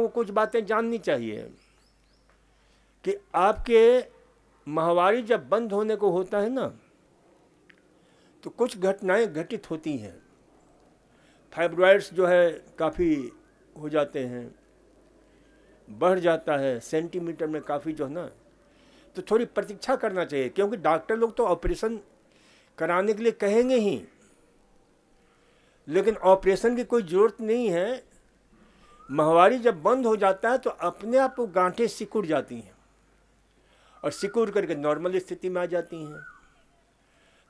आपको कुछ बातें जाननी चाहिए कि आपके माहवारी जब बंद होने को होता है ना, तो कुछ घटनाएं घटित होती हैं। फाइब्रॉइड्स जो है काफ़ी हो जाते हैं, बढ़ जाता है सेंटीमीटर में काफ़ी जो है ना, तो थोड़ी प्रतीक्षा करना चाहिए, क्योंकि डॉक्टर लोग तो ऑपरेशन कराने के लिए कहेंगे ही, लेकिन ऑपरेशन की कोई ज़रूरत नहीं है। माहवारी जब बंद हो जाता है तो अपने आप वो गांठें सिकुड़ जाती हैं और सिकुड़ करके नॉर्मल स्थिति में आ जाती हैं।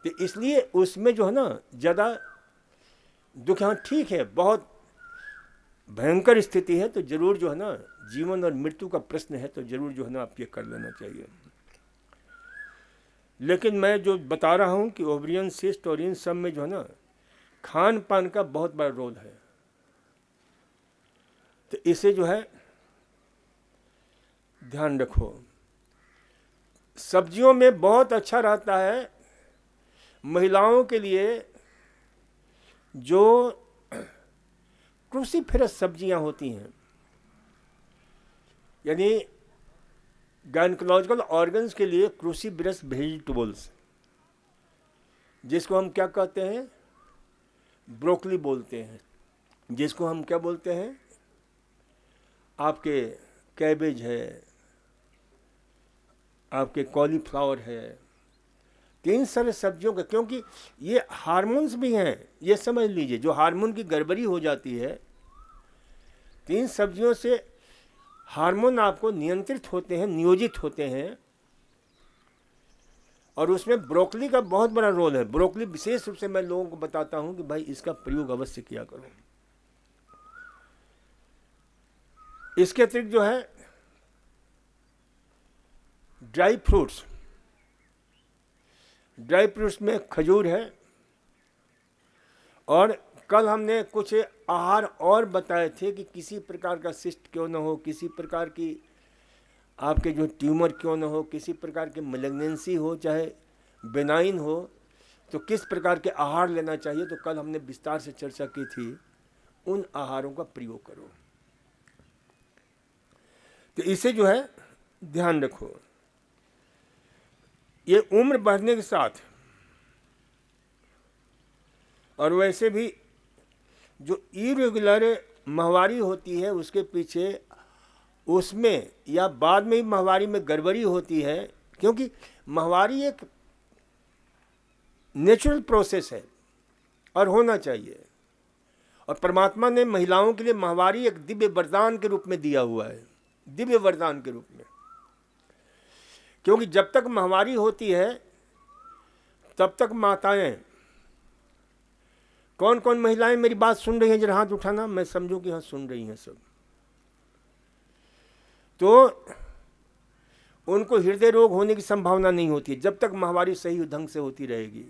तो इसलिए उसमें जो है ना ज़्यादा दुख, हाँ ठीक है, बहुत भयंकर स्थिति है तो ज़रूर जो है ना जीवन और मृत्यु का प्रश्न है, तो ज़रूर जो है ना आप ये कर लेना चाहिए। लेकिन मैं जो बता रहा हूँ कि ओवरियन सिस्ट और इन सब में जो है ना खान पान का बहुत बड़ा रोल है। तो इसे जो है ध्यान रखो। सब्जियों में बहुत अच्छा रहता है महिलाओं के लिए जो क्रूसीफेरस सब्जियां होती हैं, यानी गायनकोलॉजिकल ऑर्गन्स के लिए क्रूसीफेरस वेजिटेबल्स, जिसको हम क्या कहते हैं, ब्रोकली बोलते हैं, जिसको हम क्या बोलते हैं, आपके कैबेज है, आपके कॉलीफ्लावर है, तीन सारे सब्जियों का, क्योंकि ये हार्मोन्स भी हैं, ये समझ लीजिए। जो हार्मोन की गड़बड़ी हो जाती है, तीन सब्जियों से हार्मोन आपको नियंत्रित होते हैं, नियोजित होते हैं, और उसमें ब्रोकली का बहुत बड़ा रोल है। ब्रोकली विशेष रूप से मैं लोगों को बताता हूं कि भाई इसका प्रयोग अवश्य किया करो। इसके अतिरिक्त जो है ड्राई फ्रूट्स में खजूर है, और कल हमने कुछ आहार और बताए थे कि किसी प्रकार का सिस्ट क्यों न हो, किसी प्रकार की आपके जो ट्यूमर क्यों न हो, किसी प्रकार की मैलिग्नेंसी हो, चाहे बेनाइन हो, तो किस प्रकार के आहार लेना चाहिए। तो कल हमने विस्तार से चर्चा की थी। उन आहारों का प्रयोग करो। तो इसे जो है ध्यान रखो। ये उम्र बढ़ने के साथ, और वैसे भी जो इरेगुलर माहवारी होती है उसके पीछे, उसमें या बाद में ही माहवारी में गड़बड़ी होती है, क्योंकि माहवारी एक नेचुरल प्रोसेस है और होना चाहिए। और परमात्मा ने महिलाओं के लिए माहवारी एक दिव्य वरदान के रूप में दिया हुआ है, दिव्य वरदान के रूप में। क्योंकि जब तक माहवारी होती है तब तक माताएं, कौन कौन महिलाएं मेरी बात सुन रही हैं, जरा हाथ उठाना, मैं समझूं कि हाँ सुन रही हैं सब। तो उनको हृदय रोग होने की संभावना नहीं होती जब तक माहवारी सही ढंग से होती रहेगी।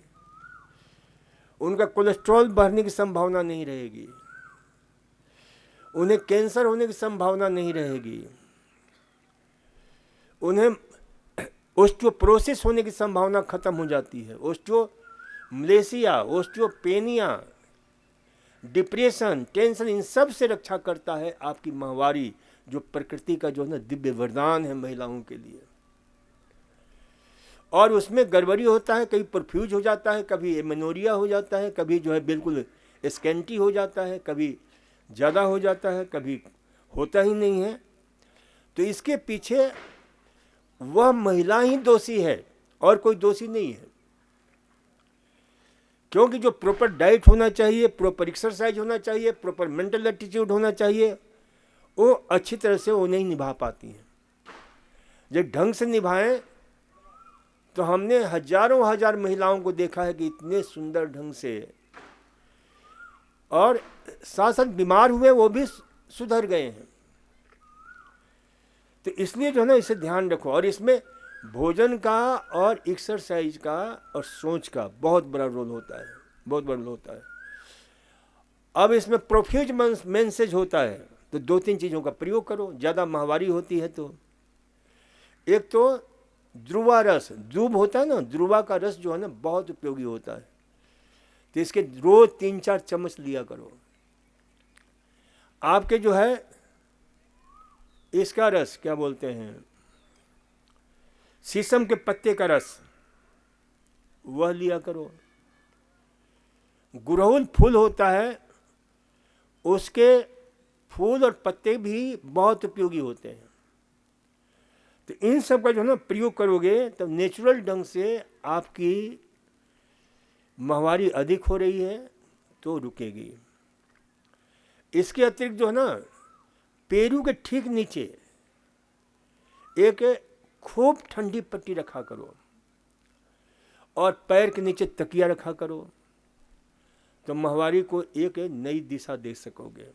उनका कोलेस्ट्रॉल बढ़ने की संभावना नहीं रहेगी, उन्हें कैंसर होने की संभावना नहीं रहेगी, उन्हें ओस्टियोपोरोसिस होने की संभावना खत्म हो जाती है। ओस्टियोमलेशिया, ओस्टियोपेनिया, डिप्रेशन, टेंशन, इन सब से रक्षा करता है आपकी माहवारी, जो प्रकृति का जो है ना दिव्य वरदान है महिलाओं के लिए। और उसमें गड़बड़ी होता है, कभी परफ्यूज हो जाता है, कभी एमेनोरिया हो जाता है, कभी जो है बिल्कुल स्कैंटी हो जाता है, कभी ज़्यादा हो जाता है, कभी होता ही नहीं है। तो इसके पीछे वह महिला ही दोषी है और कोई दोषी नहीं है। क्योंकि जो प्रॉपर डाइट होना चाहिए, प्रॉपर एक्सरसाइज होना चाहिए, प्रॉपर मेंटल एटीट्यूड होना चाहिए, वो अच्छी तरह से वो नहीं निभा पाती हैं। जब ढंग से निभाएं तो हमने हजारों हजार महिलाओं को देखा है कि इतने सुंदर ढंग से, और साथ साथ बीमार हुए वो भी सुधर गए हैं। तो इसलिए जो है ना इसे ध्यान रखो। और इसमें भोजन का और एक्सरसाइज का और सोच का बहुत बड़ा रोल होता है, बहुत बड़ा रोल होता है। अब इसमें प्रोफ्यूज मेंसेज होता है, तो दो तीन चीज़ों का प्रयोग करो। ज़्यादा माहवारी होती है तो एक तो ध्रुवा रस, ध्रुव होता है ना, ध्रुवा का रस जो है ना बहुत उपयोगी होता है, तो इसके रोज 3-4 चम्मच लिया करो। आपके जो है इसका रस क्या बोलते हैं, शीशम के पत्ते का रस, वह लिया करो। गुड़हल फूल होता है, उसके फूल और पत्ते भी बहुत उपयोगी होते हैं। तो इन सब का जो है ना प्रयोग करोगे तो नेचुरल ढंग से आपकी माहवारी अधिक हो रही है तो रुकेगी। इसके अतिरिक्त जो है ना, पेरू के ठीक नीचे एक खूब ठंडी पट्टी रखा करो और पैर के नीचे तकिया रखा करो, तो माहवारी को एक नई दिशा दे सकोगे।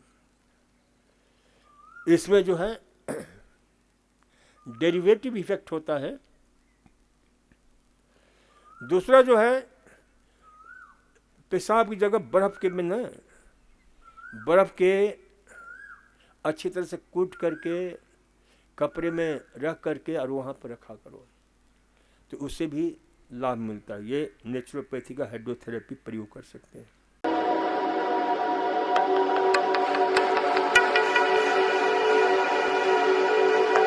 इसमें जो है डेरिवेटिव इफेक्ट होता है। दूसरा जो है, पेशाब की जगह बर्फ के में ना, बर्फ के अच्छी तरह से कूट करके कपड़े में रख करके और वहाँ पर रखा करो, तो उससे भी लाभ मिलता है। ये नेचुरोपैथी का हाइड्रोथेरेपी प्रयोग कर सकते हैं।